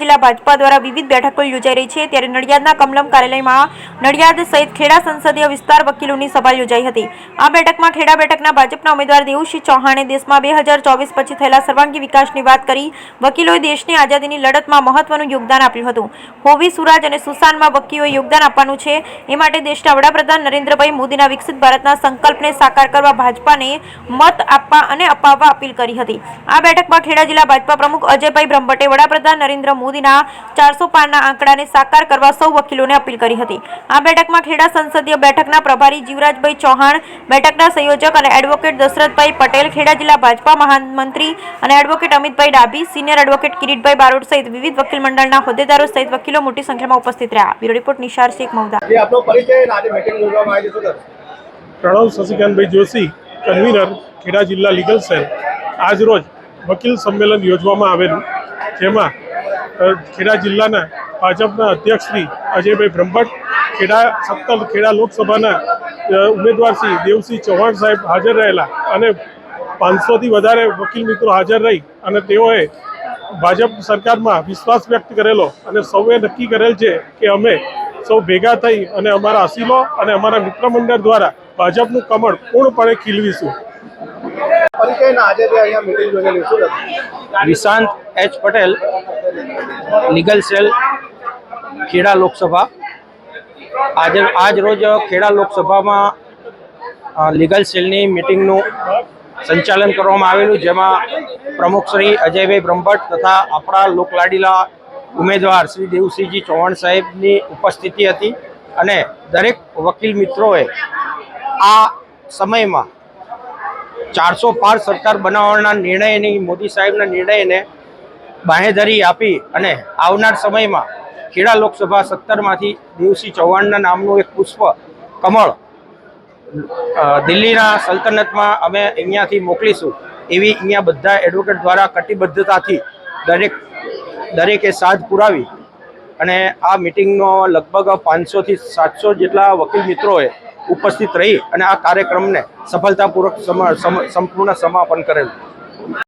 જિલ્લા ભાજપા દ્વારા વિવિધ બેઠકો યોજાઈ રહી છે ત્યારે નડિયાદના કમલમ કાર્યાલયમાં નડિયાદ સહિત ખેડા સંસદીય વિસ્તાર વકીલોની સભા યોજાઈ હતી। આ બેઠકમાં ખેડા બેઠકના ભાજપના ઉમેદવાર દેવુસિંહ ચૌહાણે દેશમાં 2024 પછી થયેલા સર્વાંગી વિકાસની વાત કરી વકીલોએ દેશની આઝાદીની લડતમાં મહત્વનું યોગદાન આપ્યું હતું। હોવી સુરાજ અને સુશાનમાં વકીલોએ યોગદાન આપવાનું છે એ માટે દેશના વડાપ્રધાન નરેન્દ્રભાઈ મોદીના વિકસિત ભારતના સંકલ્પને સાકાર કરવા ભાજપાને મત આપવા અને અપાવવા અપીલ કરી હતી। આ બેઠકમાં ખેડા જિલ્લા ભાજપા પ્રમુખ અજયભાઈ બ્રહ્મભટ્ટે વડાપ્રધાન નરેન્દ્ર મોદીના 400 પારના આંકડાને સાકાર કરવા સૌ વકીલોને અપીલ કરી હતી। આ બેઠકમાં ખેડા સંસદીય બેઠકના પ્રભારી જીવરાજભાઈ ચૌહાણ, બેઠકના સંયોજક અને એડવોકેટ દશરથભાઈ પટેલ, ખેડા જિલ્લા ભાજપા મહામંત્રી અને advocate Amitbhai Dabhi, senior advocate Kiritbhai Barot સહિત વિવિધ વકીલ મંડળના હોદ્દેદારો સહિત વકીલો મોટી સંખ્યામાં ઉપસ્થિત રહ્યા। Bureau report Nishar Shaikh Mauda. Pranav Shashikantbhai Joshi, convener Kheda જિલ્લા લીગલ સેલ। આજ રોજ વકીલ સંમેલન યોજવામાં આવેલું, જેમાં ખેડા જિલ્લાના ભાજપના અધ્યક્ષ શ્રી અજયભાઈ બ્રહ્મભટ્ટ, ખેડા લોકસભાના ઉમેદવાર શ્રી દેવસિંહ ચૌહાણ સાહેબ હાજર રહેલા અને 500થી વધારે વકીલ મિત્રો હાજર રહી અને તેઓએ ભાજપ સરકારમાં વિશ્વાસ વ્યક્ત કરેલો અને સૌએ નક્કી કરેલ છે કે અમે સૌ ભેગા થઈ અને અમારા અસીલો અને અમારા મિત્ર મંડળ દ્વારા ભાજપનું કમળ પૂર્ણપણે ખીલવીશું। Vishant H Patel, legal cell, Kheda Lok Sabha. આજ રોજ ખેડા લોકસભામાં લીગલ સેલની મિટિંગનું સંચાલન કરવામાં આવેલું, જેમાં પ્રમુખ શ્રી અજયભાઈ બ્રહ્મભટ્ટ તથા આપણા લોકલાડીલા ઉમેદવાર શ્રી દેવસિંહજી ચૌહાણ સાહેબની ઉપસ્થિતિ હતી અને દરેક વકીલ મિત્રોએ આ સમયમાં 400 પાર સરકાર બનાવવાના નિર્ણયની, મોદી સાહેબના નિર્ણયને બાંહેધરી આપી અને આવનાર સમયમાં ખેડા લોકસભા 17માંથી દેવસિંહ ચૌહાણના નામનું એક પુષ્પ કમળ દિલ્હીના સલ્તનતમાં અમે અહીંયાથી મોકલીશું એવી અહીંયા બધા એડવોકેટ દ્વારા કટિબદ્ધતાથી દરેકે સાથ પુરાવી અને આ મિટિંગનો લગભગ 500થી 700 જેટલા વકીલ મિત્રોએ ઉપસ્થિત રહી અને આ કાર્યક્રમને સફળતાપૂર્વક સંપૂર્ણ સમાપન કરેલું।